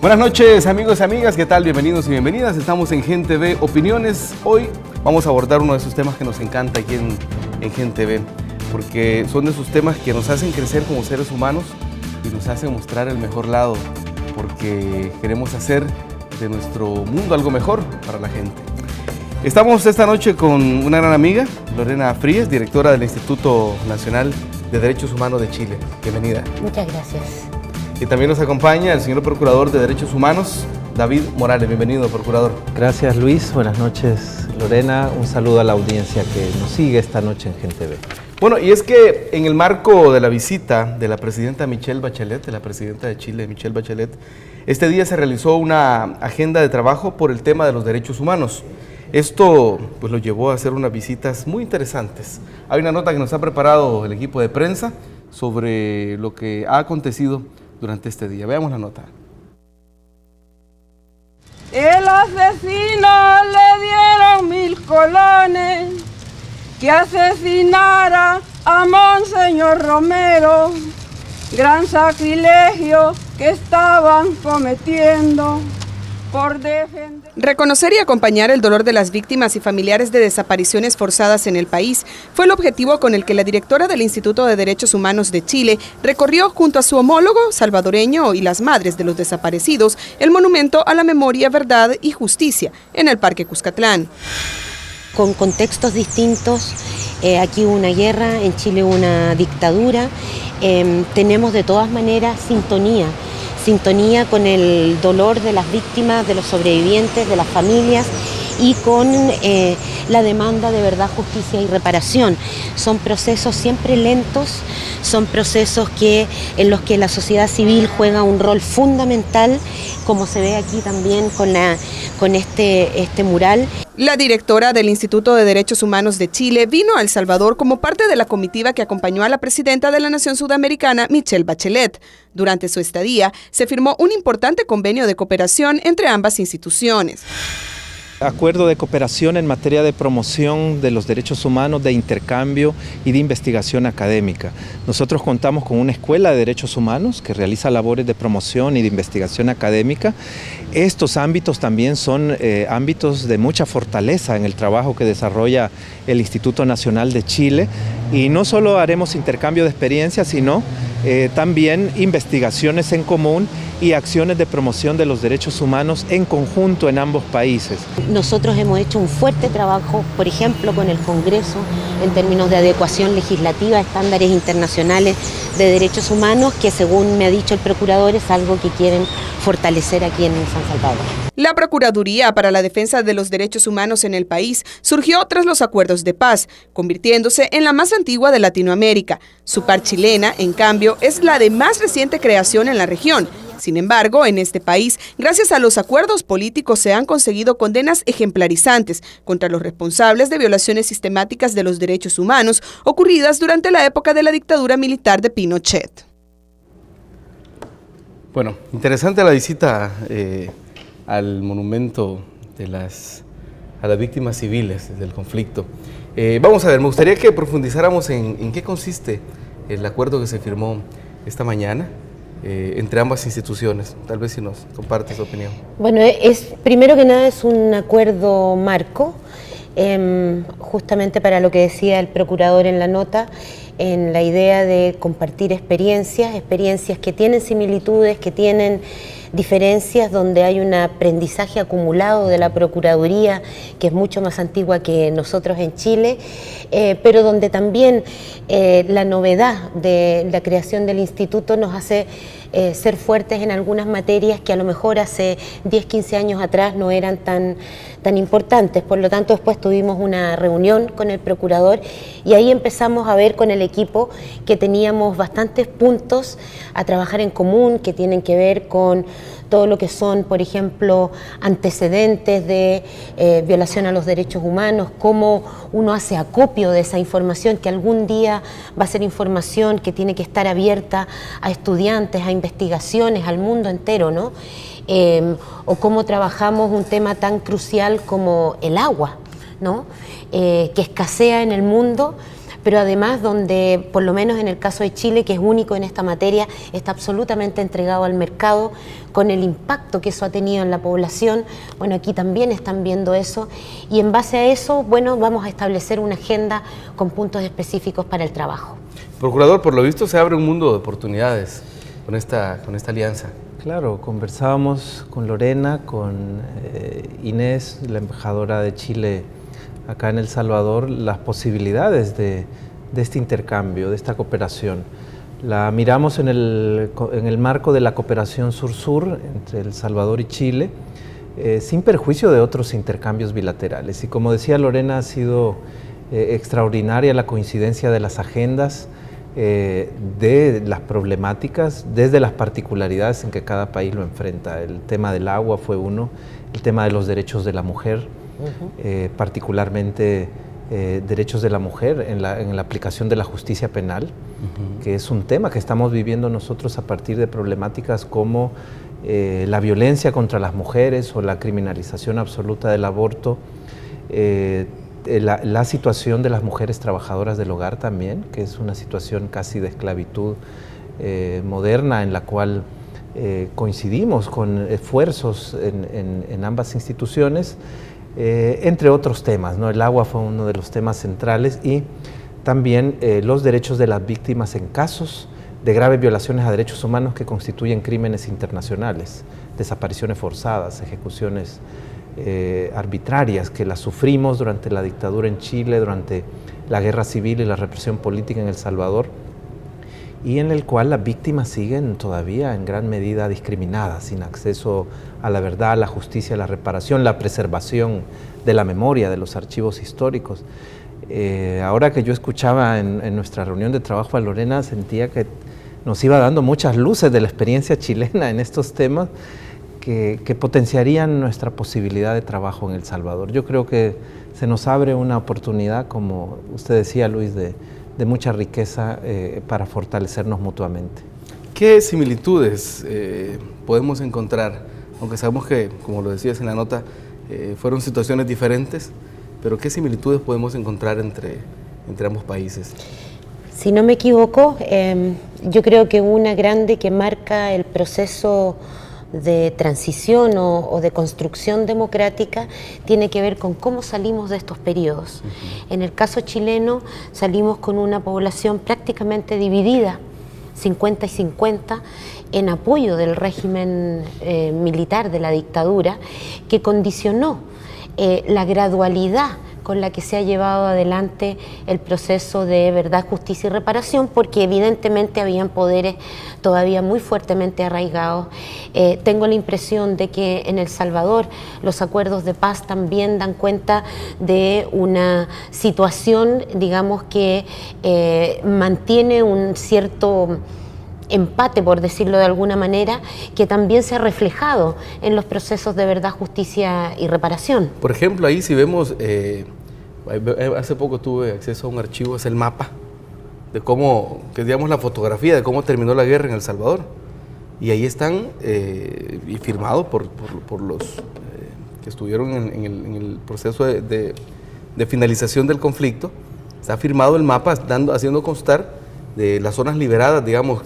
Buenas noches, amigos y amigas, ¿qué tal? Bienvenidos y bienvenidas. Estamos en Gen TV Opiniones. Hoy vamos a abordar uno de esos temas que nos encanta aquí en Gen TV, porque son de esos temas que nos hacen crecer como seres humanos y nos hacen mostrar el mejor lado, porque queremos hacer de nuestro mundo algo mejor para la gente. Estamos esta noche con una gran amiga, Lorena Frías, directora del Instituto Nacional de Derechos Humanos de Chile. Bienvenida. Muchas gracias. Y también nos acompaña el señor Procurador de Derechos Humanos, David Morales. Bienvenido, Procurador. Gracias, Luis. Buenas noches, Lorena. Un saludo a la audiencia que nos sigue esta noche en Gen TV. Bueno, y es que en el marco de la visita de la presidenta Michelle Bachelet, de la presidenta de Chile, Michelle Bachelet, este día se realizó una agenda de trabajo por el tema de los derechos humanos. Esto pues lo llevó a hacer unas visitas muy interesantes. Hay una nota que nos ha preparado el equipo de prensa sobre lo que ha acontecido durante este día. Veamos la nota. El asesino le dieron 1000 colones que asesinara a Monseñor Romero. Gran sacrilegio que estaban cometiendo por defender. Reconocer y acompañar el dolor de las víctimas y familiares de desapariciones forzadas en el país fue el objetivo con el que la directora del Instituto de Derechos Humanos de Chile recorrió junto a su homólogo salvadoreño y las madres de los desaparecidos el monumento a la memoria, verdad y justicia en el Parque Cuscatlán. Con contextos distintos, aquí hubo una guerra, en Chile hubo una dictadura, tenemos de todas maneras sintonía con el dolor de las víctimas, de los sobrevivientes, de las familias y con la demanda de verdad, justicia y reparación. Son procesos siempre lentos, son procesos en los que la sociedad civil juega un rol fundamental, como se ve aquí también con este mural. La directora del Instituto de Derechos Humanos de Chile vino a El Salvador como parte de la comitiva que acompañó a la presidenta de la Nación Sudamericana, Michelle Bachelet. Durante su estadía, se firmó un importante convenio de cooperación entre ambas instituciones. Acuerdo de cooperación en materia de promoción de los derechos humanos, de intercambio y de investigación académica. Nosotros contamos con una escuela de derechos humanos que realiza labores de promoción y de investigación académica. Estos ámbitos también son ámbitos de mucha fortaleza en el trabajo que desarrolla el Instituto Nacional de Chile, y no solo haremos intercambio de experiencias, sino también investigaciones en común y acciones de promoción de los derechos humanos en conjunto en ambos países. Nosotros hemos hecho un fuerte trabajo, por ejemplo, con el Congreso en términos de adecuación legislativa a estándares internacionales de derechos humanos, que según me ha dicho el procurador es algo que quieren fortalecer aquí en San Salvador. La Procuraduría para la Defensa de los Derechos Humanos en el país surgió tras los acuerdos de paz, convirtiéndose en la más antigua de Latinoamérica. Su par chilena, en cambio, es la de más reciente creación en la región. Sin embargo, en este país, gracias a los acuerdos políticos, se han conseguido condenas ejemplarizantes contra los responsables de violaciones sistemáticas de los derechos humanos ocurridas durante la época de la dictadura militar de Pinochet. Bueno, interesante la visita al monumento a las víctimas civiles del conflicto. Vamos a ver, me gustaría que profundizáramos en qué consiste el acuerdo que se firmó esta mañana entre ambas instituciones. Tal vez si nos compartes tu opinión. Bueno, primero que nada es un acuerdo marco, justamente para lo que decía el procurador en la nota, en la idea de compartir experiencias que tienen similitudes, que tienen diferencias, donde hay un aprendizaje acumulado de la Procuraduría, que es mucho más antigua que nosotros en Chile, pero donde también la novedad de la creación del instituto nos hace ser fuertes en algunas materias que a lo mejor hace 10, 15 años atrás no eran tan importantes. Por lo tanto, después tuvimos una reunión con el procurador y ahí empezamos a ver con el equipo que teníamos bastantes puntos a trabajar en común, que tienen que ver con todo lo que son, por ejemplo, antecedentes de violación a los derechos humanos, cómo uno hace acopio de esa información que algún día va a ser información que tiene que estar abierta a estudiantes, a investigaciones, al mundo entero, ¿no? O cómo trabajamos un tema tan crucial como el agua, ¿no? Que escasea en el mundo, pero además donde, por lo menos en el caso de Chile, que es único en esta materia, está absolutamente entregado al mercado, con el impacto que eso ha tenido en la población. Bueno, aquí también están viendo eso, y en base a eso, bueno, vamos a establecer una agenda con puntos específicos para el trabajo. Procurador, por lo visto se abre un mundo de oportunidades con esta alianza. Claro, conversábamos con Lorena, con Inés, la embajadora de Chile acá en El Salvador, las posibilidades de este intercambio, de esta cooperación. La miramos en el marco de la cooperación sur-sur entre El Salvador y Chile, sin perjuicio de otros intercambios bilaterales. Y como decía Lorena, ha sido extraordinaria la coincidencia de las agendas, de las problemáticas, desde las particularidades en que cada país lo enfrenta. El tema del agua fue uno, el tema de los derechos de la mujer, particularmente derechos de la mujer en la aplicación de la justicia penal, que es un tema que estamos viviendo nosotros a partir de problemáticas como la violencia contra las mujeres o la criminalización absoluta del aborto, la situación de las mujeres trabajadoras del hogar también, que es una situación casi de esclavitud moderna en la cual coincidimos con esfuerzos en ambas instituciones, entre otros temas, ¿no? El agua fue uno de los temas centrales, y también los derechos de las víctimas en casos de graves violaciones a derechos humanos que constituyen crímenes internacionales, desapariciones forzadas, ejecuciones arbitrarias, que las sufrimos durante la dictadura en Chile, durante la guerra civil y la represión política en El Salvador, y en el cual las víctimas siguen todavía en gran medida discriminadas, sin acceso a la verdad, a la justicia, a la reparación, la preservación de la memoria, de los archivos históricos. Ahora que yo escuchaba en nuestra reunión de trabajo a Lorena, sentía que nos iba dando muchas luces de la experiencia chilena en estos temas que potenciarían nuestra posibilidad de trabajo en El Salvador. Yo creo que se nos abre una oportunidad, como usted decía, Luis, de mucha riqueza para fortalecernos mutuamente. ¿Qué similitudes podemos encontrar? Aunque sabemos que, como lo decías en la nota, fueron situaciones diferentes, pero ¿qué similitudes podemos encontrar entre ambos países? Si no me equivoco, yo creo que una grande que marca el proceso de transición o de construcción democrática tiene que ver con cómo salimos de estos periodos. En el caso chileno salimos con una población prácticamente dividida, 50 y 50, en apoyo del régimen militar de la dictadura, que condicionó la gradualidad con la que se ha llevado adelante el proceso de verdad, justicia y reparación, porque evidentemente habían poderes todavía muy fuertemente arraigados. Tengo la impresión de que en El Salvador los acuerdos de paz también dan cuenta de una situación, digamos, que mantiene un cierto empate, por decirlo de alguna manera, que también se ha reflejado en los procesos de verdad, justicia y reparación. Por ejemplo, ahí si vemos, hace poco tuve acceso a un archivo, es el mapa de cómo, que digamos la fotografía de cómo terminó la guerra en El Salvador, y ahí están y firmados por los que estuvieron en el proceso de finalización del conflicto. Está firmado el mapa haciendo constar de las zonas liberadas, digamos,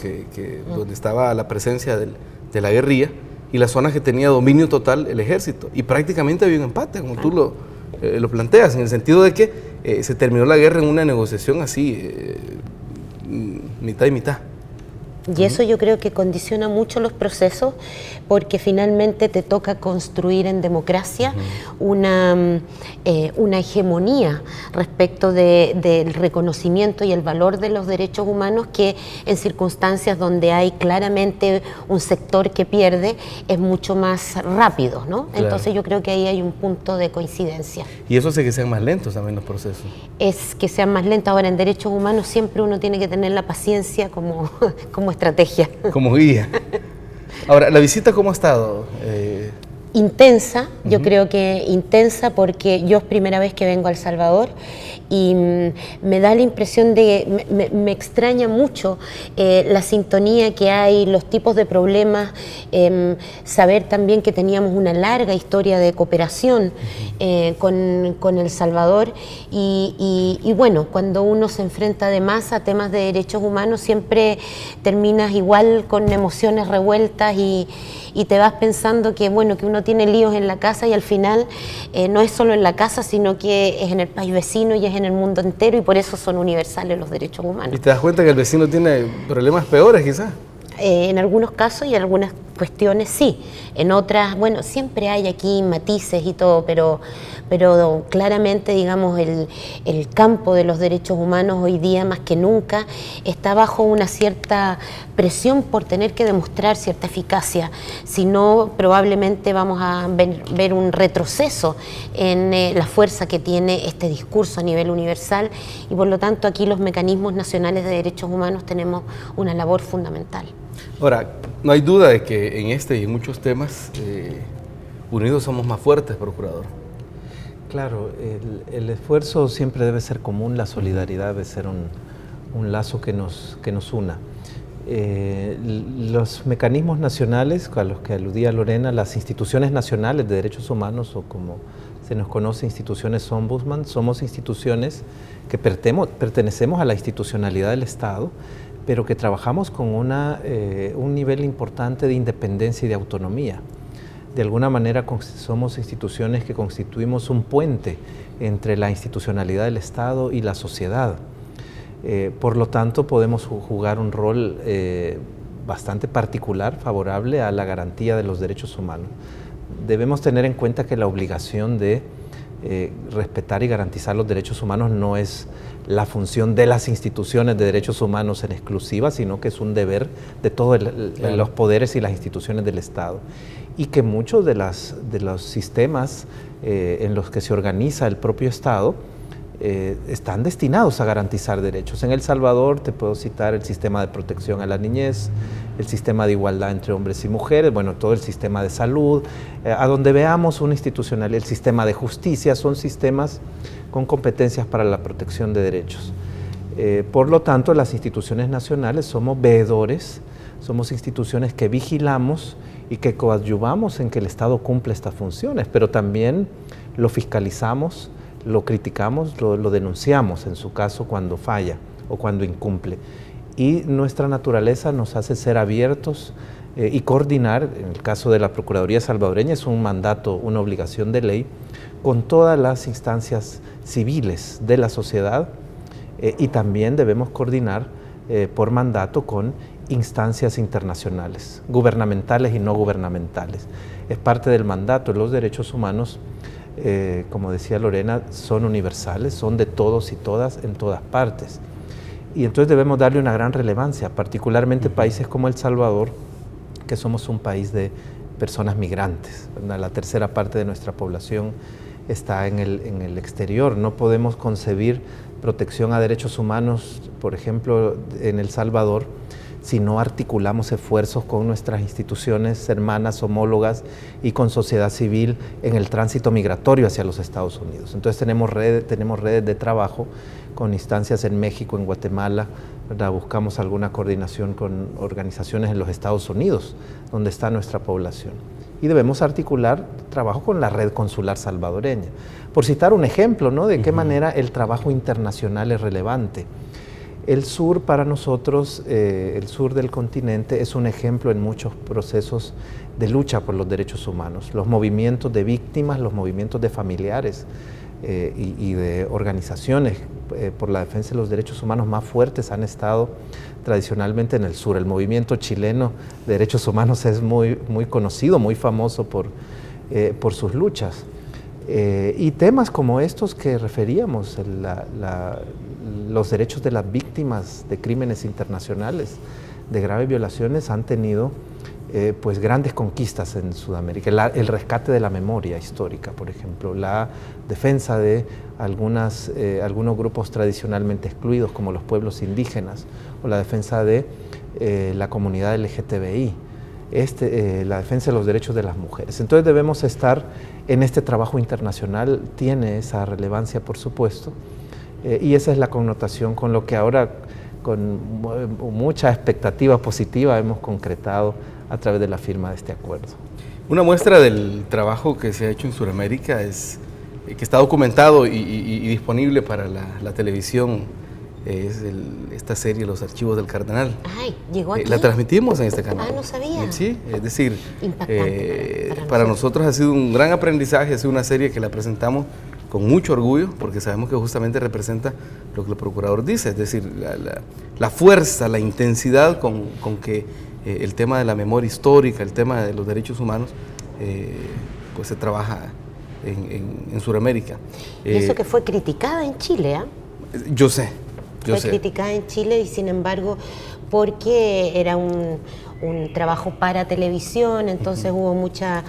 donde estaba la presencia de la guerrilla, y las zonas que tenía dominio total el ejército. Y prácticamente había un empate, como tú lo planteas, en el sentido de que se terminó la guerra en una negociación así, mitad y mitad. Y eso yo creo que condiciona mucho los procesos, porque finalmente te toca construir en democracia una hegemonía respecto del reconocimiento y el valor de los derechos humanos, que en circunstancias donde hay claramente un sector que pierde es mucho más rápido, ¿no? Claro. Entonces yo creo que ahí hay un punto de coincidencia. Y eso hace que sean más lentos también los procesos. Es que sean más lentos. Ahora, en derechos humanos siempre uno tiene que tener la paciencia como estrategia. Como guía. Ahora, ¿la visita cómo ha estado? intensa, yo creo que intensa porque yo es primera vez que vengo a El Salvador y me da la impresión de, me extraña mucho la sintonía que hay, los tipos de problemas, saber también que teníamos una larga historia de cooperación con El Salvador y bueno, cuando uno se enfrenta además a temas de derechos humanos siempre terminas igual con emociones revueltas y te vas pensando que bueno, que uno tiene líos en la casa y al final no es solo en la casa, sino que es en el país vecino y es en el mundo entero y por eso son universales los derechos humanos. ¿Y te das cuenta que el vecino tiene problemas peores quizás? En algunos casos y en algunas cuestiones sí, en otras, bueno, siempre hay aquí matices y todo, pero claramente, digamos, el campo de los derechos humanos hoy día más que nunca está bajo una cierta presión por tener que demostrar cierta eficacia, si no probablemente vamos a ver un retroceso en la fuerza que tiene este discurso a nivel universal y por lo tanto aquí los mecanismos nacionales de derechos humanos tenemos una labor fundamental. Ahora, no hay duda de que en este y en muchos temas unidos somos más fuertes, procurador. Claro, el esfuerzo siempre debe ser común, la solidaridad debe ser un lazo que nos una. Los mecanismos nacionales a los que aludía Lorena, las instituciones nacionales de derechos humanos o como se nos conoce instituciones ombudsman, somos instituciones que pertenecemos a la institucionalidad del Estado, pero que trabajamos con un nivel importante de independencia y de autonomía. De alguna manera somos instituciones que constituimos un puente entre la institucionalidad del Estado y la sociedad. Por lo tanto, podemos jugar un rol bastante particular, favorable a la garantía de los derechos humanos. Debemos tener en cuenta que la obligación de respetar y garantizar los derechos humanos no es la función de las instituciones de derechos humanos en exclusiva, sino que es un deber de todos los poderes y las instituciones del Estado. Y que muchos de los sistemas en los que se organiza el propio Estado están destinados a garantizar derechos. En El Salvador te puedo citar el sistema de protección a la niñez, el sistema de igualdad entre hombres y mujeres, bueno, todo el sistema de salud, a donde veamos una institucionalidad, el sistema de justicia, son sistemas con competencias para la protección de derechos. Por lo tanto, las instituciones nacionales somos veedores, somos instituciones que vigilamos y que coadyuvamos en que el Estado cumpla estas funciones, pero también lo fiscalizamos, lo criticamos, lo denunciamos en su caso cuando falla o cuando incumple. Y nuestra naturaleza nos hace ser abiertos y coordinar, en el caso de la Procuraduría salvadoreña es un mandato, una obligación de ley, con todas las instancias civiles de la sociedad y también debemos coordinar por mandato con instancias internacionales, gubernamentales y no gubernamentales. Es parte del mandato. Los derechos humanos, como decía Lorena, son universales, son de todos y todas en todas partes. Y entonces debemos darle una gran relevancia, particularmente países como El Salvador, que somos un país de personas migrantes, ¿verdad? La tercera parte de nuestra población está en el exterior. No podemos concebir protección a derechos humanos, por ejemplo, en El Salvador, si no articulamos esfuerzos con nuestras instituciones hermanas, homólogas y con sociedad civil en el tránsito migratorio hacia los Estados Unidos. Entonces tenemos redes de trabajo con instancias en México, en Guatemala, ¿verdad? Buscamos alguna coordinación con organizaciones en los Estados Unidos, donde está nuestra población. Y debemos articular trabajo con la red consular salvadoreña. Por citar un ejemplo, ¿no? De qué manera el trabajo internacional es relevante. El sur para nosotros, el sur del continente, es un ejemplo en muchos procesos de lucha por los derechos humanos. Los movimientos de víctimas, los movimientos de familiares y de organizaciones por la defensa de los derechos humanos más fuertes han estado tradicionalmente en el sur. El movimiento chileno de derechos humanos es muy conocido, muy famoso por sus luchas. Y temas como estos que referíamos, los derechos de las víctimas de crímenes internacionales, de graves violaciones, han tenido pues grandes conquistas en Sudamérica. El rescate de la memoria histórica, por ejemplo, la defensa de algunos grupos tradicionalmente excluidos como los pueblos indígenas, o la defensa de la comunidad LGTBI. la defensa de los derechos de las mujeres. Entonces debemos estar en este trabajo internacional, tiene esa relevancia por supuesto, y esa es la connotación con lo que ahora con mucha expectativa positiva hemos concretado a través de la firma de este acuerdo. Una muestra del trabajo que se ha hecho en Sudamérica es que está documentado y disponible para la televisión, es esta serie Los Archivos del Cardenal. Ay, llegó aquí. La transmitimos en este canal. Ah, no sabía. Sí, es decir, Impactante para nosotros ha sido un gran aprendizaje, ha sido una serie que la presentamos con mucho orgullo, porque sabemos que justamente representa lo que el procurador dice, es decir, la fuerza, la intensidad con que el tema de la memoria histórica, el tema de los derechos humanos, pues se trabaja en Sudamérica. Y eso que fue criticada en Chile, ¿ah? Yo sé. Fue criticada en Chile y sin embargo, porque era un trabajo para televisión, entonces hubo mucha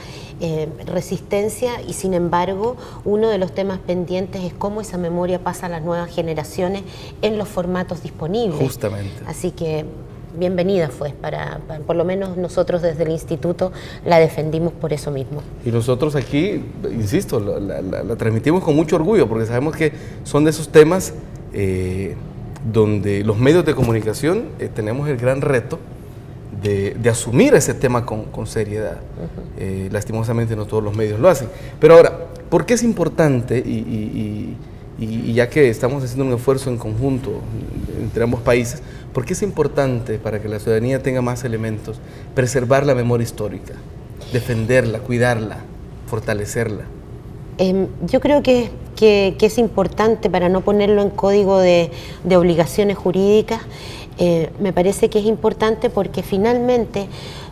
resistencia y sin embargo uno de los temas pendientes es cómo esa memoria pasa a las nuevas generaciones en los formatos disponibles. Justamente. Así que bienvenida fue, por lo menos nosotros desde el instituto la defendimos por eso mismo. Y nosotros aquí, insisto, la transmitimos con mucho orgullo porque sabemos que son de esos temas donde los medios de comunicación tenemos el gran reto de asumir ese tema con seriedad. Lastimosamente no todos los medios lo hacen. Pero ahora, ¿por qué es importante, y ya que estamos haciendo un esfuerzo en conjunto entre ambos países, por qué es importante para que la ciudadanía tenga más elementos, preservar la memoria histórica, defenderla, cuidarla, fortalecerla? Yo creo que es importante, para no ponerlo en código de obligaciones jurídicas, me parece que es importante porque finalmente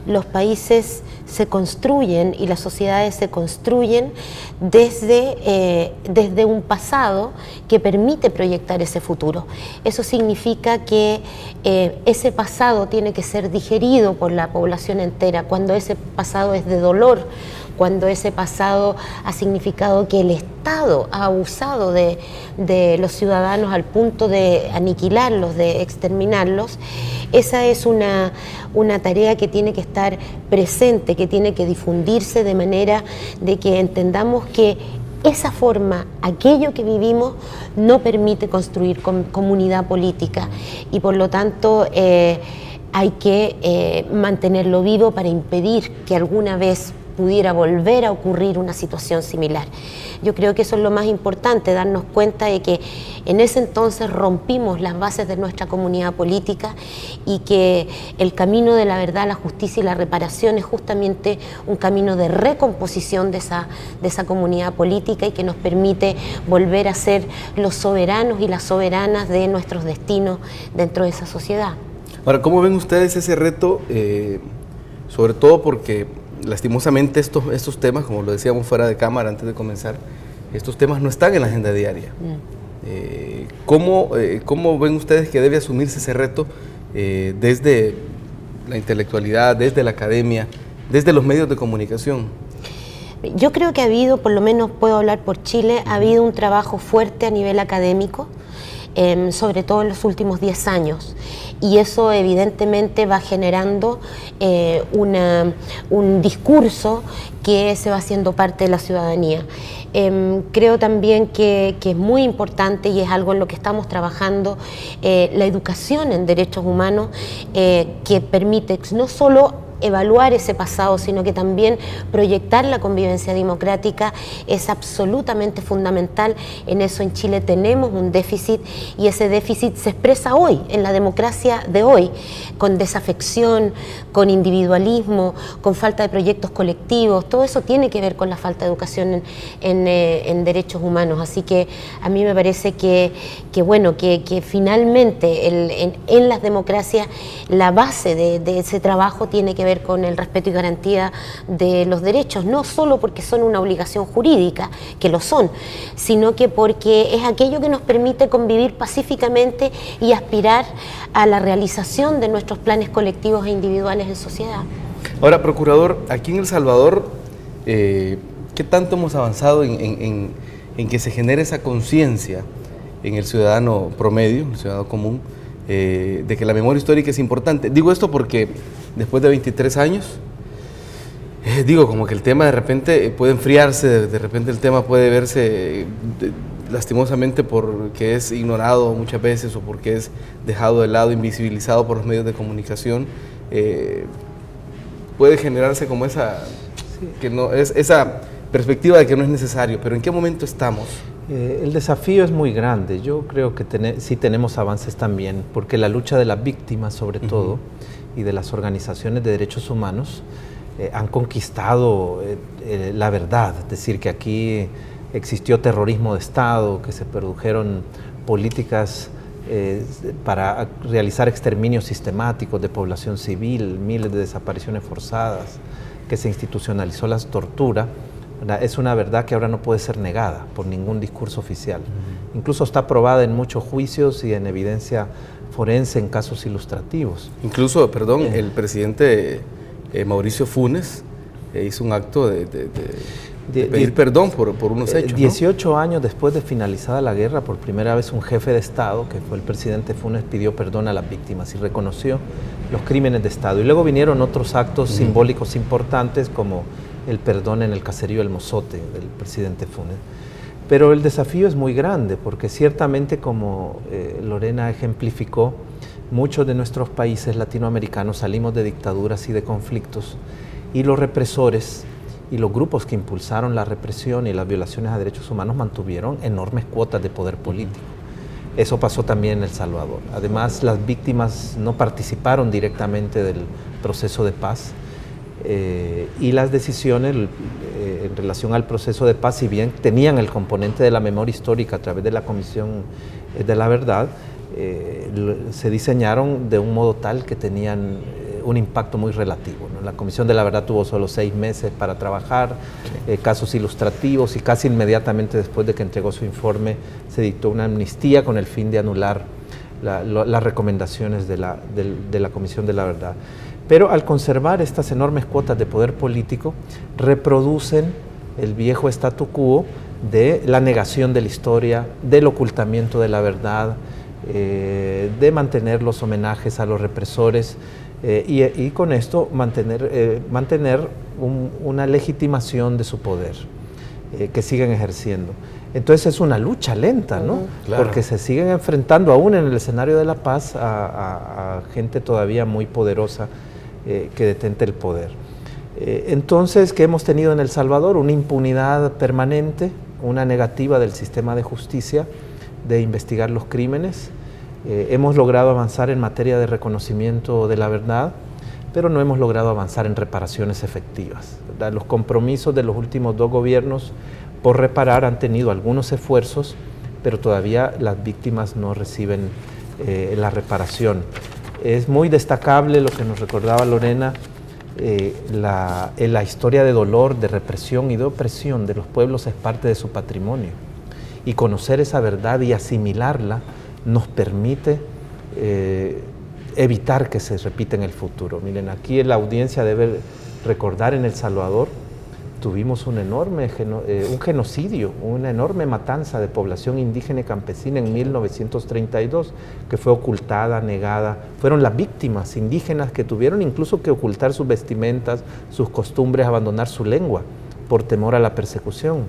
los países se construyen y las sociedades se construyen desde un pasado que permite proyectar ese futuro. Eso significa que ese pasado tiene que ser digerido por la población entera. Cuando ese pasado es de dolor, cuando ese pasado ha significado que el Estado ha abusado de los ciudadanos al punto de aniquilarlos, de exterminarlos, esa es una tarea que tiene que estar presente, que tiene que difundirse de manera de que entendamos que esa forma, aquello que vivimos, no permite construir comunidad política y por lo tanto hay que mantenerlo vivo para impedir que alguna vez pudiera volver a ocurrir una situación similar. Yo creo que eso es lo más importante, darnos cuenta de que en ese entonces rompimos las bases de nuestra comunidad política y que el camino de la verdad, la justicia y la reparación es justamente un camino de recomposición de esa comunidad política y que nos permite volver a ser los soberanos y las soberanas de nuestros destinos dentro de esa sociedad. Ahora, ¿cómo ven ustedes ese reto? Sobre todo porque lastimosamente estos temas, como lo decíamos fuera de cámara antes de comenzar, estos temas no están en la agenda diaria. ¿Cómo ven ustedes que debe asumirse ese reto desde la intelectualidad, desde la academia, desde los medios de comunicación? Yo creo que ha habido, por lo menos puedo hablar por Chile, ha habido un trabajo fuerte a nivel académico, sobre todo en los últimos 10 años. Y eso evidentemente va generando un discurso que se va haciendo parte de la ciudadanía. Creo también que es muy importante y es algo en lo que estamos trabajando, la educación en derechos humanos, que permite no solo evaluar ese pasado, sino que también proyectar la convivencia democrática es absolutamente fundamental. En eso en Chile tenemos un déficit y ese déficit se expresa hoy, en la democracia de hoy, con desafección, con individualismo, con falta de proyectos colectivos. Todo eso tiene que ver con la falta de educación en derechos humanos. Así que a mí me parece que finalmente en las democracias la base de ese trabajo tiene que ver con el respeto y garantía de los derechos, no solo porque son una obligación jurídica, que lo son, sino que porque es aquello que nos permite convivir pacíficamente y aspirar a la realización de nuestros planes colectivos e individuales en sociedad. Ahora, procurador, aquí en El Salvador, ¿qué tanto hemos avanzado en que se genere esa conciencia en el ciudadano promedio, el ciudadano común, de que la memoria histórica es importante? Digo esto porque después de 23 años digo, como que el tema de repente puede enfriarse, de repente el tema puede verse lastimosamente porque es ignorado muchas veces o porque es dejado de lado, invisibilizado por los medios de comunicación. Puede generarse como esa perspectiva de que no es necesario, pero ¿en qué momento estamos? El desafío es muy grande. Yo creo que sí tenemos avances también, porque la lucha de las víctimas, sobre todo, y de las organizaciones de derechos humanos, han conquistado la verdad. Es decir, que aquí existió terrorismo de Estado, que se produjeron políticas para realizar exterminios sistemáticos de población civil, miles de desapariciones forzadas, que se institucionalizó la tortura. Es una verdad que ahora no puede ser negada por ningún discurso oficial. Incluso está probada en muchos juicios y en evidencia forense en casos ilustrativos. Incluso, perdón, el presidente Mauricio Funes hizo un acto de pedir perdón por unos hechos. 18 años después de finalizada la guerra, por primera vez un jefe de Estado, que fue el presidente Funes, pidió perdón a las víctimas y reconoció los crímenes de Estado. Y luego vinieron otros actos simbólicos importantes, como el perdón en el caserío El Mozote del presidente Funes. Pero el desafío es muy grande, porque ciertamente, como Lorena ejemplificó, muchos de nuestros países latinoamericanos salimos de dictaduras y de conflictos, y los represores y los grupos que impulsaron la represión y las violaciones a derechos humanos mantuvieron enormes cuotas de poder político. Eso pasó también en El Salvador. Además, las víctimas no participaron directamente del proceso de paz, y las decisiones en relación al proceso de paz, si bien tenían el componente de la memoria histórica a través de la Comisión de la Verdad, se diseñaron de un modo tal que tenían un impacto muy relativo, ¿no? La Comisión de la Verdad tuvo solo 6 meses para trabajar, casos ilustrativos, y casi inmediatamente después de que entregó su informe se dictó una amnistía con el fin de anular las recomendaciones de la Comisión de la Verdad. Pero al conservar estas enormes cuotas de poder político, reproducen el viejo statu quo de la negación de la historia, del ocultamiento de la verdad, de mantener los homenajes a los represores, y con esto mantener una legitimación de su poder, que siguen ejerciendo. Entonces es una lucha lenta, ¿no? Claro. Porque se siguen enfrentando aún en el escenario de la paz a gente todavía muy poderosa, que detenta el poder. Entonces, ¿qué hemos tenido en El Salvador? Una impunidad permanente, una negativa del sistema de justicia de investigar los crímenes. Hemos logrado avanzar en materia de reconocimiento de la verdad, pero no hemos logrado avanzar en reparaciones efectivas, ¿verdad? Los compromisos de los últimos 2 gobiernos por reparar han tenido algunos esfuerzos, pero todavía las víctimas no reciben la reparación. Es muy destacable lo que nos recordaba Lorena, la historia de dolor, de represión y de opresión de los pueblos es parte de su patrimonio. Y conocer esa verdad y asimilarla nos permite evitar que se repita en el futuro. Miren, aquí la audiencia debe recordar, en El Salvador tuvimos un genocidio, una enorme matanza de población indígena y campesina en 1932, que fue ocultada, negada. Fueron las víctimas indígenas que tuvieron incluso que ocultar sus vestimentas, sus costumbres, abandonar su lengua por temor a la persecución.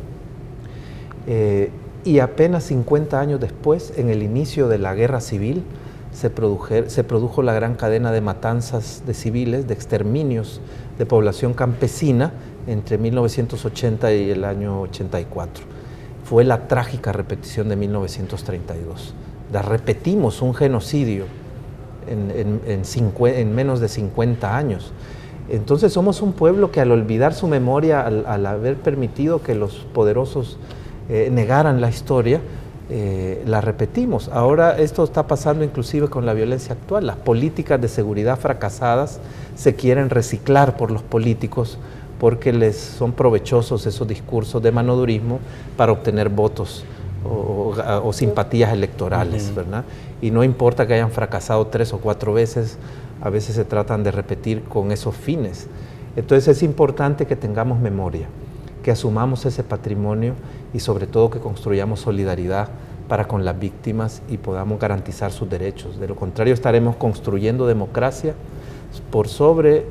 Y apenas 50 años después, en el inicio de la guerra civil, se produjo la gran cadena de matanzas de civiles, de exterminios de población campesina entre 1980 y el año 84. Fue la trágica repetición de 1932. Repetimos un genocidio en menos de 50 años. Entonces somos un pueblo que, al olvidar su memoria, al haber permitido que los poderosos negaran la historia, la repetimos. Ahora esto está pasando inclusive con la violencia actual. Las políticas de seguridad fracasadas se quieren reciclar por los políticos porque les son provechosos esos discursos de manodurismo para obtener votos o simpatías electorales, ¿verdad? Y no importa que hayan fracasado 3 o 4 veces, a veces se tratan de repetir con esos fines. Entonces es importante que tengamos memoria, que asumamos ese patrimonio y sobre todo que construyamos solidaridad para con las víctimas y podamos garantizar sus derechos. De lo contrario, estaremos construyendo democracia por sobre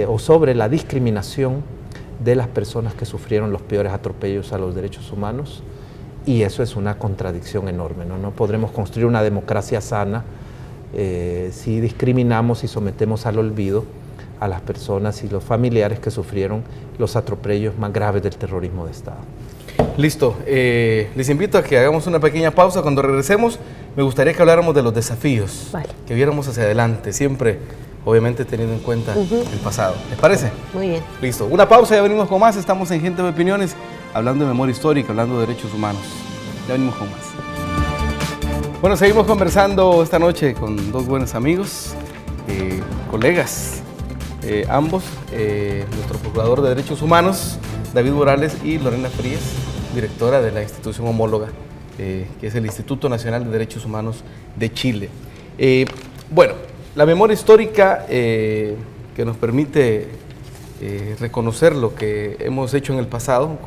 o sobre la discriminación de las personas que sufrieron los peores atropellos a los derechos humanos, y eso es una contradicción enorme, ¿no? No podremos construir una democracia sana si discriminamos y sometemos al olvido a las personas y los familiares que sufrieron los atropellos más graves del terrorismo de Estado. Listo, les invito a que hagamos una pequeña pausa. Cuando regresemos me gustaría que habláramos de los desafíos, vale, que viéramos hacia adelante, siempre obviamente teniendo en cuenta el pasado. ¿Les parece? Muy bien. Listo, una pausa, ya venimos con más. Estamos en Gente de Opiniones, hablando de memoria histórica, hablando de derechos humanos. Ya venimos con más. Bueno, seguimos conversando esta noche con dos buenos amigos, colegas, ambos, nuestro procurador de derechos humanos, David Morales, y Lorena Frías, directora de la institución homóloga, que es el Instituto Nacional de Derechos Humanos de Chile. Bueno, la memoria histórica que nos permite reconocer lo que hemos hecho en el pasado,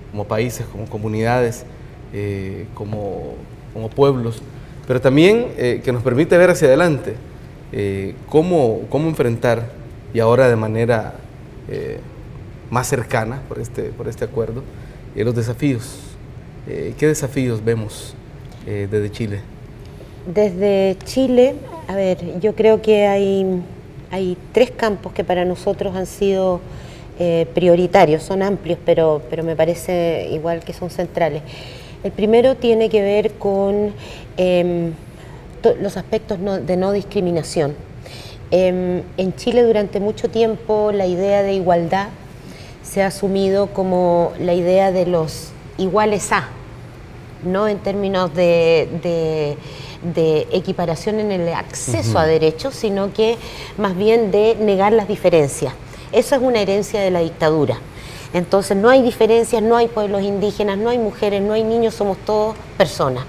como países, como comunidades, como pueblos, pero también que nos permite ver hacia adelante cómo enfrentar, y ahora de manera más cercana por este acuerdo, los desafíos. ¿Qué desafíos vemos desde Chile? Desde Chile, a ver, yo creo que hay tres campos que para nosotros han sido prioritarios, son amplios, pero me parece igual que son centrales. El primero tiene que ver con los aspectos de no discriminación. En Chile durante mucho tiempo la idea de igualdad se ha asumido como la idea de los iguales a, no en términos de equiparación en el acceso a derechos, sino que más bien de negar las diferencias. Eso es una herencia de la dictadura. Entonces no hay diferencias, no hay pueblos indígenas, no hay mujeres, no hay niños, somos todos personas.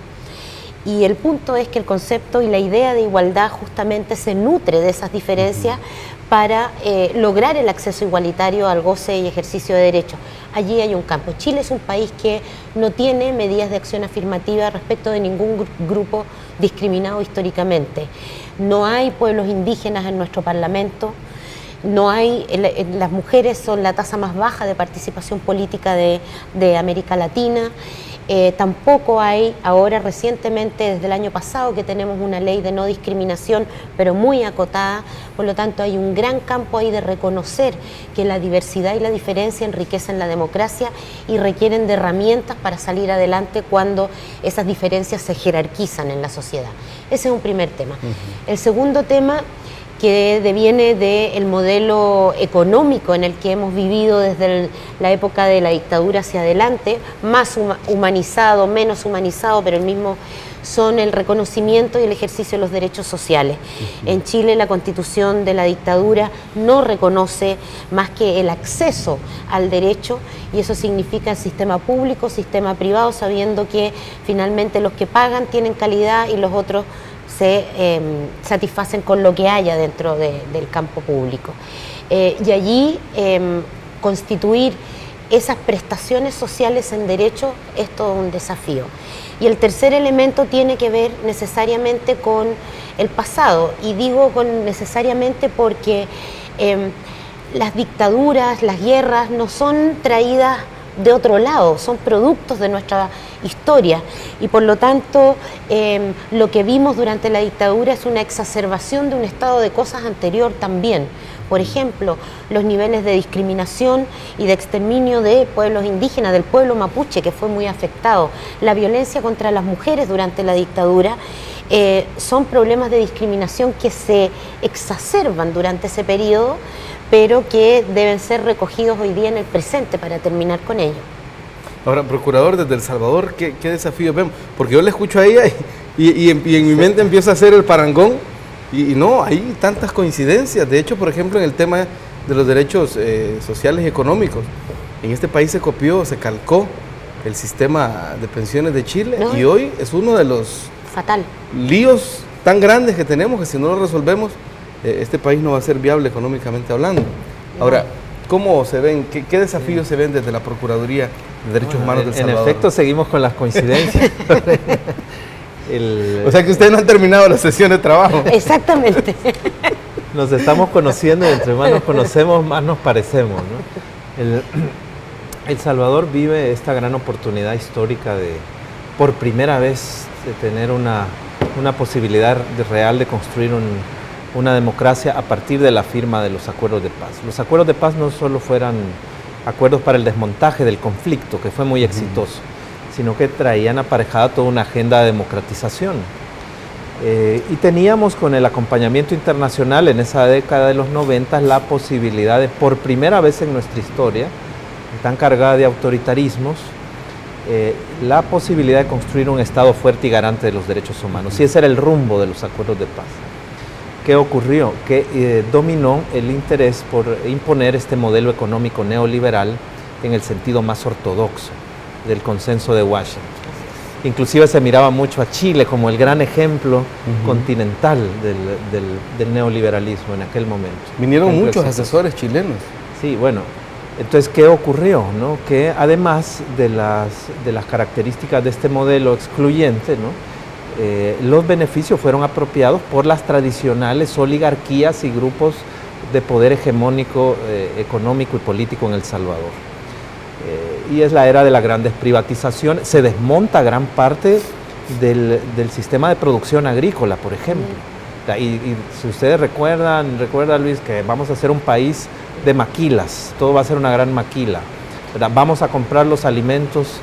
Y el punto es que el concepto y la idea de igualdad justamente se nutre de esas diferencias para lograr el acceso igualitario al goce y ejercicio de derechos. Allí hay un campo. Chile es un país que no tiene medidas de acción afirmativa respecto de ningún grupo discriminado históricamente. No hay pueblos indígenas en nuestro Parlamento, no hay, las mujeres son la tasa más baja de participación política de América Latina. Tampoco hay ahora recientemente, desde el año pasado, que tenemos una ley de no discriminación, pero muy acotada. Por lo tanto, hay un gran campo ahí de reconocer que la diversidad y la diferencia enriquecen la democracia y requieren de herramientas para salir adelante cuando esas diferencias se jerarquizan en la sociedad. Ese es un primer tema. El segundo tema, que deviene del modelo económico en el que hemos vivido desde la época de la dictadura hacia adelante, más humanizado, menos humanizado, pero el mismo, son el reconocimiento y el ejercicio de los derechos sociales. En Chile la Constitución de la dictadura no reconoce más que el acceso al derecho, y eso significa el sistema público, sistema privado, sabiendo que finalmente los que pagan tienen calidad y los otros se satisfacen con lo que haya dentro del campo público. Y allí constituir esas prestaciones sociales en derecho es todo un desafío. Y el tercer elemento tiene que ver necesariamente con el pasado, y digo necesariamente porque las dictaduras, las guerras no son traídas de otro lado, son productos de nuestra historia, y por lo tanto lo que vimos durante la dictadura es una exacerbación de un estado de cosas anterior también. Por ejemplo, los niveles de discriminación y de exterminio de pueblos indígenas, del pueblo mapuche, que fue muy afectado, la violencia contra las mujeres durante la dictadura, son problemas de discriminación que se exacerban durante ese periodo, pero que deben ser recogidos hoy día en el presente para terminar con ello. Ahora, procurador, desde El Salvador, ¿qué desafíos vemos? Porque yo le escucho a ella y en mi mente empieza a hacer el parangón, y no, hay tantas coincidencias. De hecho, por ejemplo, en el tema de los derechos sociales y económicos, en este país se copió, se calcó el sistema de pensiones de Chile, y hoy es uno de los líos tan grandes que tenemos, que si no lo resolvemos, este país no va a ser viable económicamente hablando. Ahora, ¿cómo se ven? ¿Qué desafíos se ven desde la Procuraduría de Derechos Humanos del Salvador? En efecto, seguimos con las coincidencias. O sea que ustedes no han terminado la sesión de trabajo. Exactamente. Nos estamos conociendo y entre más nos conocemos, más nos parecemos, ¿no? El Salvador vive esta gran oportunidad histórica de, por primera vez, de tener una posibilidad real de construir una democracia a partir de la firma de los acuerdos de paz. Los acuerdos de paz no solo fueran acuerdos para el desmontaje del conflicto, que fue muy exitoso, sino que traían aparejada toda una agenda de democratización. Y teníamos con el acompañamiento internacional en esa década de los 90 la posibilidad de, por primera vez en nuestra historia, tan cargada de autoritarismos, la posibilidad de construir un Estado fuerte y garante de los derechos humanos. Y ese era el rumbo de los acuerdos de paz. ¿Qué ocurrió? Que dominó el interés por imponer este modelo económico neoliberal en el sentido más ortodoxo del consenso de Washington. Inclusive se miraba mucho a Chile como el gran ejemplo continental del neoliberalismo en aquel momento. Vinieron muchos asesores chilenos. Sí, bueno, entonces, ¿qué ocurrió? ¿No? Que además de las características de este modelo excluyente, ¿no? Los beneficios fueron apropiados por las tradicionales oligarquías y grupos de poder hegemónico económico y político en El Salvador. Y es la era de las grandes privatizaciones. Se desmonta gran parte del sistema de producción agrícola, por ejemplo. Y si ustedes recuerda Luis, que vamos a ser un país de maquilas, todo va a ser una gran maquila, ¿verdad? Vamos a comprar los alimentos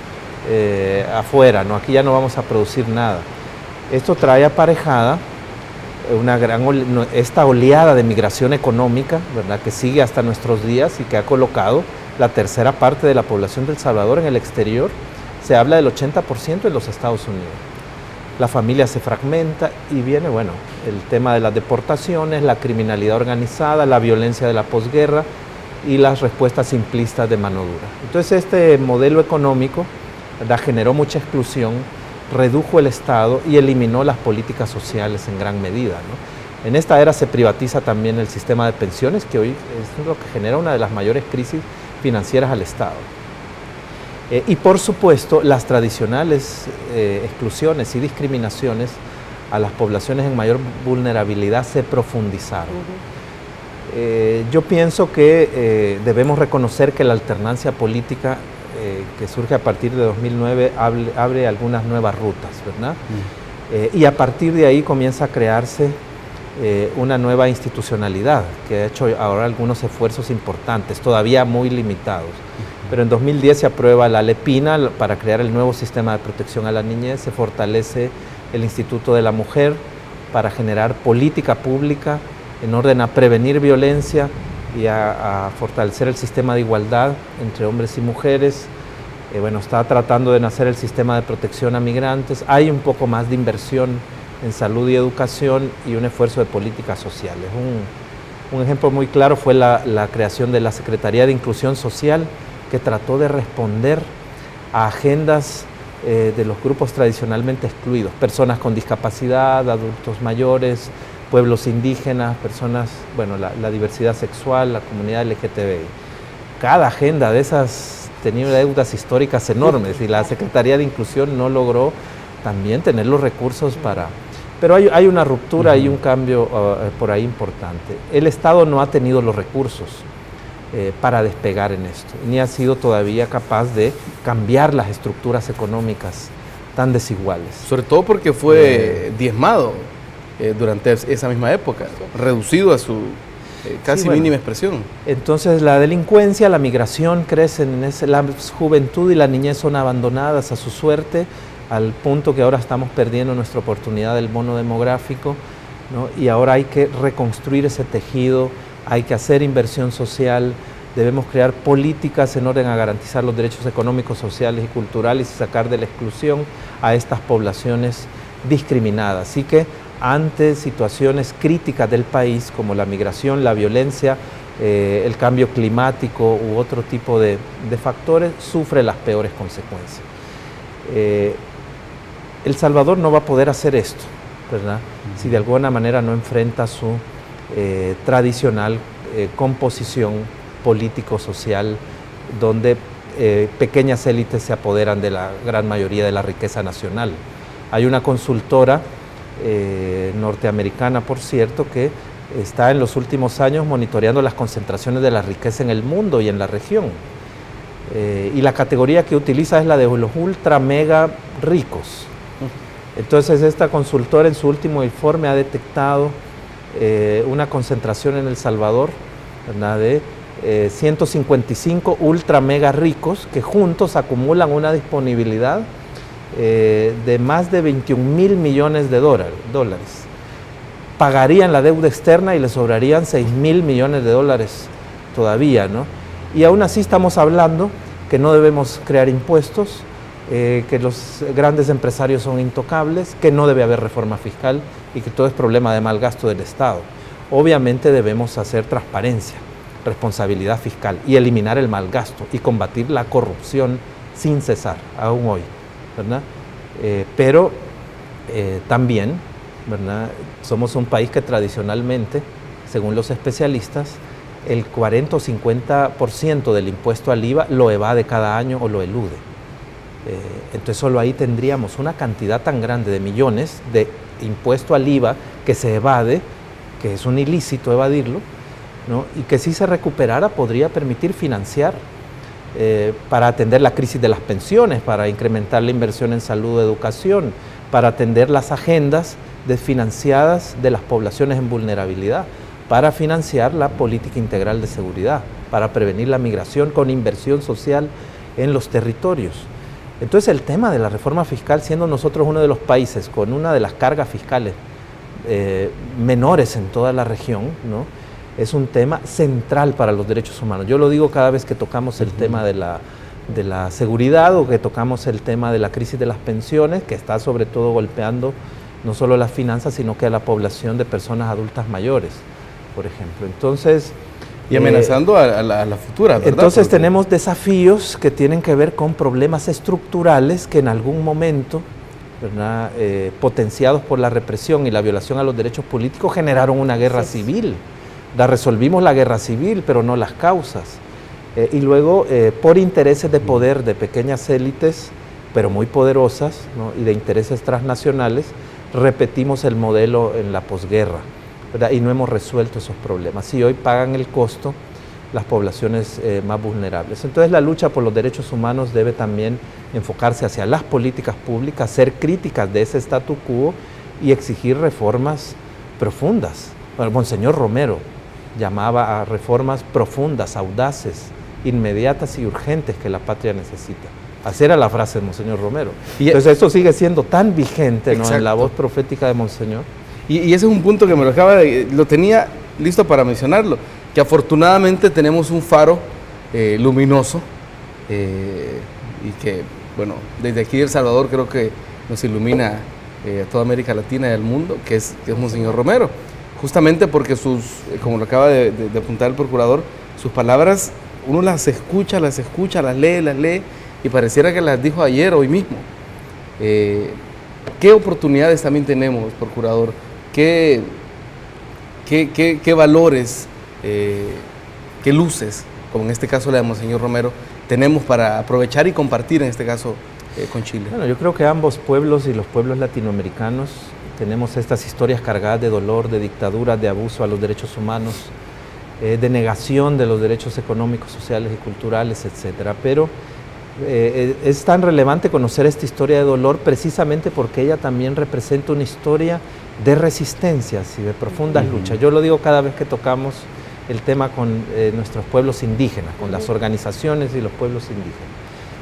afuera, ¿no? Aquí ya no vamos a producir nada. Esto trae aparejada esta oleada de migración económica, ¿verdad? Que sigue hasta nuestros días y que ha colocado la tercera parte de la población de El Salvador en el exterior. Se habla del 80% en los Estados Unidos. La familia se fragmenta y viene, bueno, el tema de las deportaciones, la criminalidad organizada, la violencia de la posguerra y las respuestas simplistas de mano dura. Entonces este modelo económico, ¿verdad?, generó mucha exclusión, redujo el Estado y eliminó las políticas sociales en gran medida, ¿no? En esta era se privatiza también el sistema de pensiones, que hoy es lo que genera una de las mayores crisis financieras al Estado. Y por supuesto, las tradicionales exclusiones y discriminaciones a las poblaciones en mayor vulnerabilidad se profundizaron. Yo pienso que debemos reconocer que la alternancia política que surge a partir de 2009 abre algunas nuevas rutas, ¿verdad? Y a partir de ahí comienza a crearse una nueva institucionalidad que ha hecho ahora algunos esfuerzos importantes, todavía muy limitados. Pero en 2010 se aprueba la LEPINA para crear el nuevo sistema de protección a la niñez, se fortalece el Instituto de la Mujer para generar política pública en orden a prevenir violencia y a fortalecer el sistema de igualdad entre hombres y mujeres. Bueno, está tratando de nacer el sistema de protección a migrantes. Hay un poco más de inversión en salud y educación y un esfuerzo de políticas sociales. Un ejemplo muy claro fue la creación de la Secretaría de Inclusión Social, que trató de responder a agendas de los grupos tradicionalmente excluidos, personas con discapacidad, adultos mayores, pueblos indígenas, personas, bueno, la diversidad sexual, la comunidad LGTBI. Cada agenda de esas tenía deudas históricas enormes y la Secretaría de Inclusión no logró también tener los recursos para... Pero hay una ruptura, hay un cambio por ahí importante. El Estado no ha tenido los recursos para despegar en esto, ni ha sido todavía capaz de cambiar las estructuras económicas tan desiguales. Sobre todo porque fue diezmado durante esa misma época, reducido a su casi mínima expresión. Entonces la delincuencia, la migración crecen, la juventud y la niñez son abandonadas a su suerte, al punto que ahora estamos perdiendo nuestra oportunidad del bono demográfico, ¿no? Y ahora hay que reconstruir ese tejido, hay que hacer inversión social, debemos crear políticas en orden a garantizar los derechos económicos, sociales y culturales y sacar de la exclusión a estas poblaciones discriminadas. Así que ante situaciones críticas del país como la migración, la violencia, el cambio climático u otro tipo de factores, sufre las peores consecuencias. El Salvador no va a poder hacer esto, ¿verdad?, si de alguna manera no enfrenta su tradicional composición político-social, donde pequeñas élites se apoderan de la gran mayoría de la riqueza nacional. Hay una consultora norteamericana, por cierto, que está en los últimos años monitoreando las concentraciones de la riqueza en el mundo y en la región. Y la categoría que utiliza es la de los ultra mega ricos. Entonces esta consultora en su último informe ha detectado una concentración en El Salvador, ¿verdad?, de 155 ultra mega ricos que juntos acumulan una disponibilidad de más de 21.000 millones de dólares. Pagarían la deuda externa y les sobrarían 6.000 millones de dólares todavía, ¿no? Y aún así estamos hablando que no debemos crear impuestos, que los grandes empresarios son intocables, que no debe haber reforma fiscal y que todo es problema de mal gasto del Estado. Obviamente debemos hacer transparencia, responsabilidad fiscal y eliminar el mal gasto y combatir la corrupción sin cesar, aún hoy, ¿verdad? Pero también, ¿verdad?, somos un país que tradicionalmente, según los especialistas, el 40 o 50% del impuesto al IVA lo evade cada año o lo elude. Entonces solo ahí tendríamos una cantidad tan grande de millones de impuesto al IVA que se evade, que es un ilícito evadirlo, ¿no?, y que si se recuperara podría permitir financiar para atender la crisis de las pensiones, para incrementar la inversión en salud o educación, para atender las agendas desfinanciadas de las poblaciones en vulnerabilidad, para financiar la política integral de seguridad, para prevenir la migración con inversión social en los territorios. Entonces el tema de la reforma fiscal, siendo nosotros uno de los países con una de las cargas fiscales menores en toda la región, ¿no?, es un tema central para los derechos humanos. Yo lo digo cada vez que tocamos el tema de la seguridad o que tocamos el tema de la crisis de las pensiones, que está sobre todo golpeando no solo las finanzas, sino que a la población de personas adultas mayores, por ejemplo. Entonces, y amenazando a la futura, ¿verdad? Entonces tenemos desafíos que tienen que ver con problemas estructurales que en algún momento, ¿verdad?, potenciados por la represión y la violación a los derechos políticos, generaron una guerra civil. Resolvimos la guerra civil, pero no las causas. Y luego, por intereses de poder de pequeñas élites, pero muy poderosas, ¿no?, y de intereses transnacionales, repetimos el modelo en la posguerra, ¿verdad?, y no hemos resuelto esos problemas. Y hoy pagan el costo las poblaciones más vulnerables. Entonces la lucha por los derechos humanos debe también enfocarse hacia las políticas públicas, ser críticas de ese statu quo y exigir reformas profundas. Bueno, Monseñor Romero llamaba a reformas profundas, audaces, inmediatas y urgentes que la patria necesita. Así era la frase de Monseñor Romero. Entonces esto sigue siendo tan vigente, ¿no?, en la voz profética de Monseñor. Y ese es un punto que lo tenía listo para mencionarlo, que afortunadamente tenemos un faro luminoso y que, bueno, desde aquí de El Salvador creo que nos ilumina a toda América Latina y al mundo, que es Monseñor Romero. Justamente porque como lo acaba de apuntar el procurador, sus palabras uno las escucha, las lee y pareciera que las dijo ayer, hoy mismo. ¿Qué oportunidades también tenemos, procurador? ¿Qué valores, qué luces, como en este caso la de Monseñor Romero, tenemos para aprovechar y compartir en este caso con Chile? Bueno, yo creo que ambos pueblos y los pueblos latinoamericanos tenemos estas historias cargadas de dolor, de dictadura, de abuso a los derechos humanos, de negación de los derechos económicos, sociales y culturales, etcétera. Pero es tan relevante conocer esta historia de dolor precisamente porque ella también representa una historia de resistencias y de profundas luchas. Yo lo digo cada vez que tocamos el tema con nuestros pueblos indígenas, con las organizaciones y los pueblos indígenas.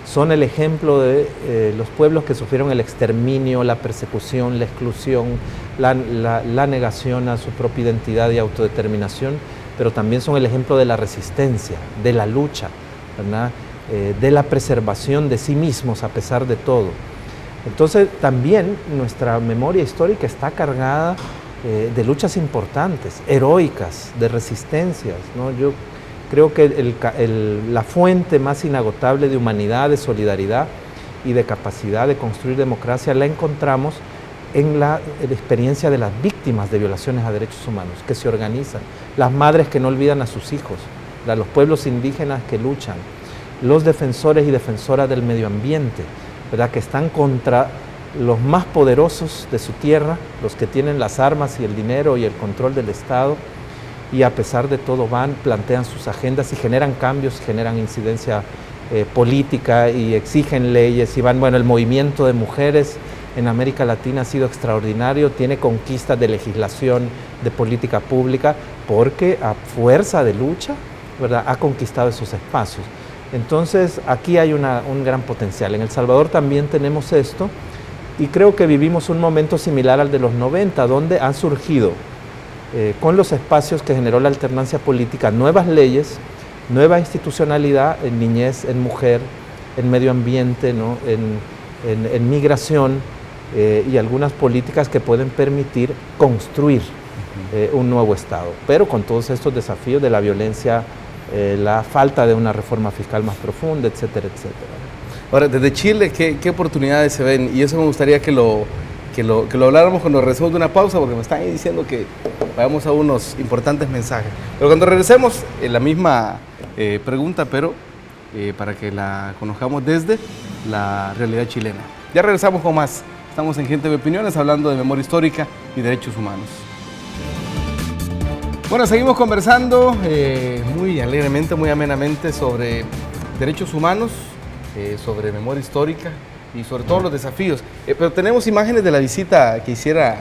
Son el ejemplo de los pueblos que sufrieron el exterminio, la persecución, la exclusión, la negación a su propia identidad y autodeterminación, pero también son el ejemplo de la resistencia, de la lucha, ¿verdad?, de la preservación de sí mismos a pesar de todo. Entonces también nuestra memoria histórica está cargada de luchas importantes, heroicas, de resistencias, ¿no? Yo creo que la fuente más inagotable de humanidad, de solidaridad y de capacidad de construir democracia la encontramos en la experiencia de las víctimas de violaciones a derechos humanos, que se organizan, las madres que no olvidan a sus hijos, los pueblos indígenas que luchan, los defensores y defensoras del medio ambiente, ¿verdad?, que están contra los más poderosos de su tierra, los que tienen las armas y el dinero y el control del Estado, y a pesar de todo plantean sus agendas y generan cambios, generan incidencia política y exigen leyes y van, bueno, el movimiento de mujeres en América Latina ha sido extraordinario, tiene conquistas de legislación, de política pública, porque a fuerza de lucha, ¿verdad?, ha conquistado esos espacios. Entonces, aquí hay un gran potencial. En El Salvador también tenemos esto, y creo que vivimos un momento similar al de los 90, donde han surgido, con los espacios que generó la alternancia política, nuevas leyes, nueva institucionalidad en niñez, en mujer, en medio ambiente, ¿no?, en migración, y algunas políticas que pueden permitir construir un nuevo Estado, pero con todos estos desafíos de la violencia, la falta de una reforma fiscal más profunda, etcétera, etcétera. Ahora, desde Chile, ¿qué oportunidades se ven? Y eso me gustaría que lo habláramos cuando regresemos de una pausa, porque me están ahí diciendo que vayamos a unos importantes mensajes. Pero cuando regresemos, la misma pregunta, pero para que la conozcamos desde la realidad chilena. Ya regresamos con más. Estamos en Gente de Opiniones hablando de memoria histórica y derechos humanos. Bueno, seguimos conversando muy alegremente, muy amenamente sobre derechos humanos, sobre memoria histórica y sobre todos los desafíos. Pero tenemos imágenes de la visita que hiciera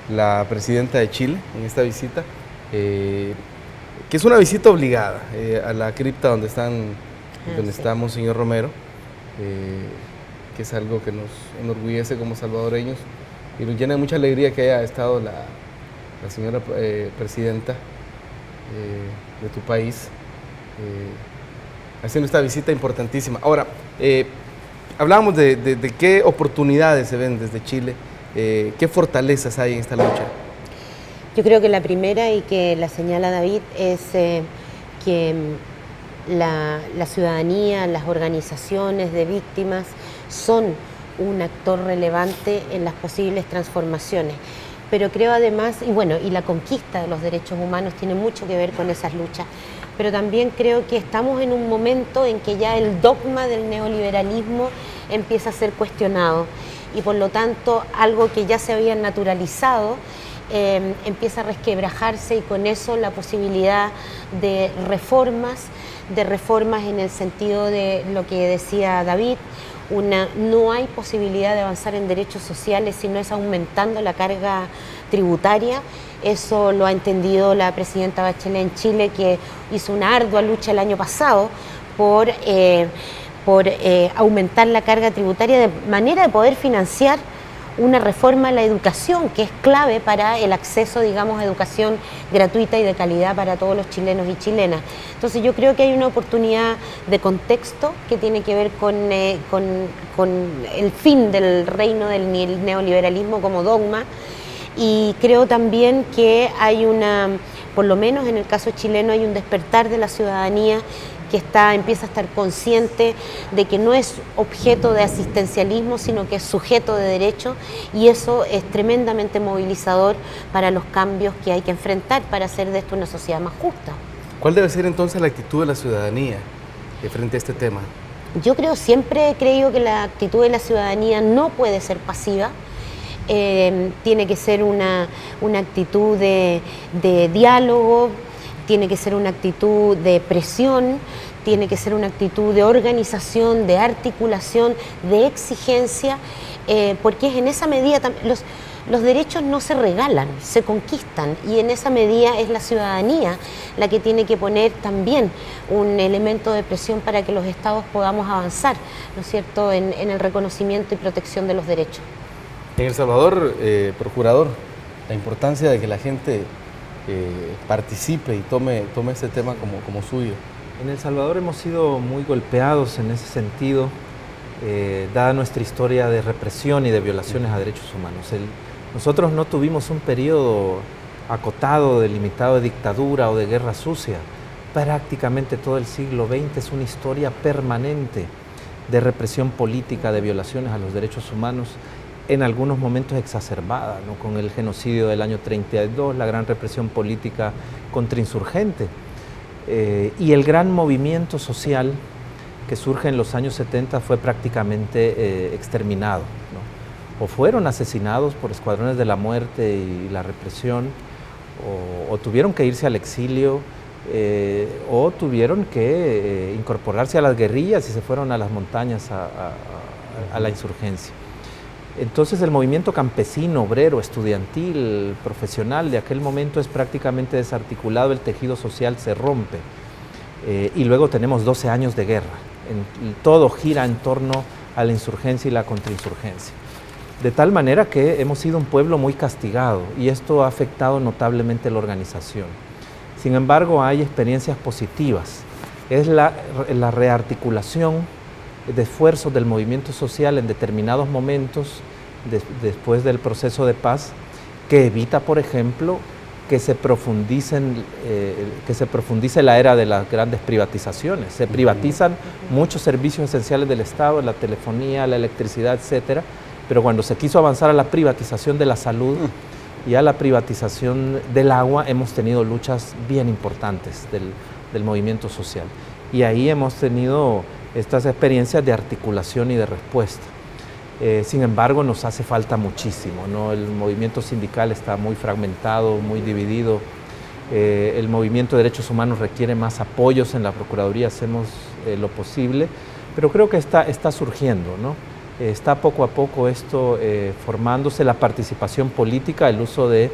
la presidenta de Chile en esta visita, que es una visita obligada a la cripta donde está Monseñor Romero, que es algo que nos enorgullece como salvadoreños y nos llena de mucha alegría que haya estado la señora presidenta de tu país haciendo esta visita importantísima. Ahora, hablábamos de qué oportunidades se ven desde Chile, qué fortalezas hay en esta lucha. Yo creo que la primera, y que la señala David, es que la ciudadanía, las organizaciones de víctimas son un actor relevante en las posibles transformaciones. Pero creo además, y la conquista de los derechos humanos tiene mucho que ver con esas luchas, pero también creo que estamos en un momento en que ya el dogma del neoliberalismo empieza a ser cuestionado y por lo tanto algo que ya se había naturalizado empieza a resquebrajarse, y con eso la posibilidad de reformas en el sentido de lo que decía David. No hay posibilidad de avanzar en derechos sociales si no es aumentando la carga tributaria. Eso lo ha entendido la presidenta Bachelet en Chile, que hizo una ardua lucha el año pasado por aumentar la carga tributaria de manera de poder financiar una reforma a la educación, que es clave para el acceso, digamos, a educación gratuita y de calidad para todos los chilenos y chilenas. Entonces yo creo que hay una oportunidad de contexto que tiene que ver con el fin del reino del neoliberalismo como dogma, y creo también que hay por lo menos en el caso chileno, hay un despertar de la ciudadanía que empieza a estar consciente de que no es objeto de asistencialismo, sino que es sujeto de derecho, y eso es tremendamente movilizador para los cambios que hay que enfrentar para hacer de esto una sociedad más justa. ¿Cuál debe ser entonces la actitud de la ciudadanía frente a este tema? Yo siempre he creído que la actitud de la ciudadanía no puede ser pasiva. Tiene que ser una actitud de diálogo, tiene que ser una actitud de presión, tiene que ser una actitud de organización, de articulación, de exigencia, porque es en esa medida los derechos no se regalan, se conquistan, y en esa medida es la ciudadanía la que tiene que poner también un elemento de presión para que los estados podamos avanzar, ¿no es cierto?, en el reconocimiento y protección de los derechos. En El Salvador, procurador, la importancia de que la gente participe y tome este tema como suyo. En El Salvador hemos sido muy golpeados en ese sentido, dada nuestra historia de represión y de violaciones a derechos humanos. Nosotros no tuvimos un periodo acotado, delimitado de dictadura o de guerra sucia. Prácticamente todo el siglo XX es una historia permanente de represión política, de violaciones a los derechos humanos, en algunos momentos exacerbada, ¿no?, con el genocidio del año 32, la gran represión política contra insurgentes, y el gran movimiento social que surge en los años 70 fue prácticamente exterminado, ¿no? O fueron asesinados por escuadrones de la muerte y la represión, o tuvieron que irse al exilio, o tuvieron que incorporarse a las guerrillas y se fueron a las montañas a la insurgencia. Entonces el movimiento campesino, obrero, estudiantil, profesional de aquel momento es prácticamente desarticulado, el tejido social se rompe. Y luego tenemos 12 años de guerra. Todo gira en torno a la insurgencia y la contrainsurgencia. De tal manera que hemos sido un pueblo muy castigado y esto ha afectado notablemente la organización. Sin embargo, hay experiencias positivas. Es la rearticulación de esfuerzos del movimiento social en determinados momentos después del proceso de paz que evita, por ejemplo, que se profundice la era de las grandes privatizaciones. Se privatizan muchos servicios esenciales del Estado, la telefonía, la electricidad, etcétera, pero cuando se quiso avanzar a la privatización de la salud y a la privatización del agua, hemos tenido luchas bien importantes del movimiento social. Y ahí hemos tenido estas experiencias de articulación y de respuesta. Sin embargo, nos hace falta muchísimo, ¿no? El movimiento sindical está muy fragmentado, muy dividido. El movimiento de derechos humanos requiere más apoyos. En la Procuraduría hacemos lo posible, pero creo que está surgiendo, ¿no? Está poco a poco esto formándose, la participación política, el uso de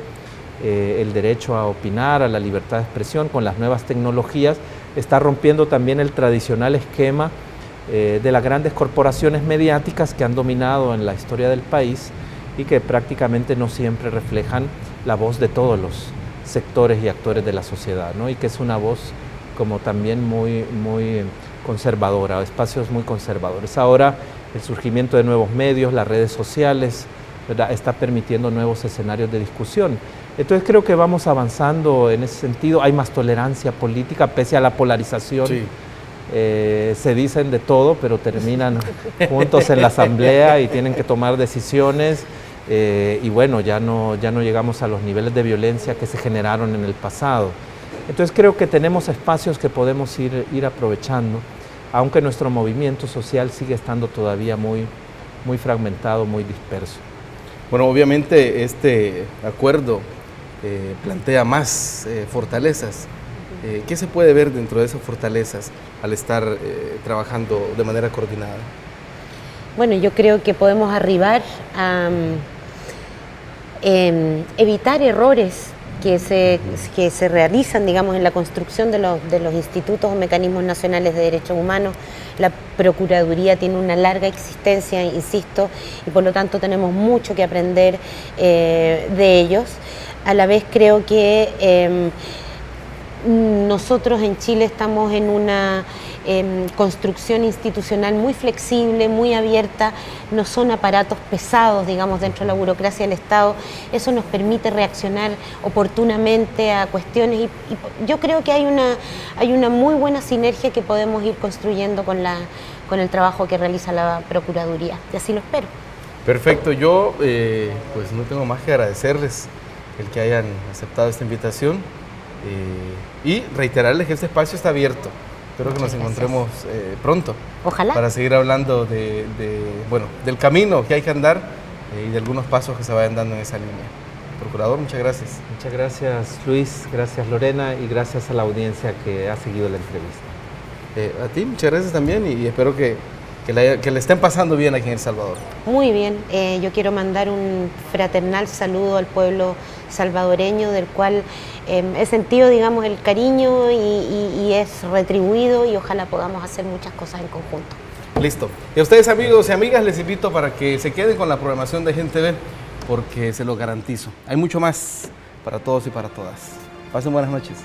el derecho a opinar, a la libertad de expresión con las nuevas tecnologías, está rompiendo también el tradicional esquema de las grandes corporaciones mediáticas que han dominado en la historia del país y que prácticamente no siempre reflejan la voz de todos los sectores y actores de la sociedad, ¿no? Y que es una voz como también muy conservadora, espacios muy conservadores. Ahora el surgimiento de nuevos medios, las redes sociales, ¿verdad?, está permitiendo nuevos escenarios de discusión. Entonces creo que vamos avanzando en ese sentido. Hay más tolerancia política pese a la polarización. Sí. Se dicen de todo, pero terminan juntos en la asamblea y tienen que tomar decisiones. Y bueno, ya no llegamos a los niveles de violencia que se generaron en el pasado. Entonces creo que tenemos espacios que podemos ir aprovechando, aunque nuestro movimiento social sigue estando todavía muy fragmentado, muy disperso. Bueno, obviamente este acuerdo plantea más fortalezas. ¿Qué se puede ver dentro de esas fortalezas al estar trabajando de manera coordinada? Bueno, yo creo que podemos arribar a evitar errores que se realizan, digamos, en la construcción de los institutos o mecanismos nacionales de derechos humanos. La Procuraduría tiene una larga existencia, insisto, y por lo tanto tenemos mucho que aprender de ellos. A la vez creo que nosotros en Chile estamos en una construcción institucional muy flexible, muy abierta, no son aparatos pesados, digamos, dentro de la burocracia del Estado. Eso nos permite reaccionar oportunamente a cuestiones y yo creo que hay una muy buena sinergia que podemos ir construyendo con el trabajo que realiza la Procuraduría, y así lo espero. Perfecto, yo pues no tengo más que agradecerles el que hayan aceptado esta invitación. Y reiterarles que este espacio está abierto. Espero que nos encontremos pronto. Ojalá. Para seguir hablando del camino que hay que andar y de algunos pasos que se vayan dando en esa línea. Procurador, muchas gracias. Muchas gracias, Luis, gracias, Lorena, y gracias a la audiencia que ha seguido la entrevista. A ti, muchas gracias también, y espero que le estén pasando bien aquí en El Salvador. Muy bien, yo quiero mandar un fraternal saludo al pueblo salvadoreño, del cual he sentido, digamos, el cariño y es retribuido, y ojalá podamos hacer muchas cosas en conjunto. Listo. Y a ustedes, amigos y amigas, les invito para que se queden con la programación de Gente Ve, porque se lo garantizo. Hay mucho más para todos y para todas. Pasen buenas noches.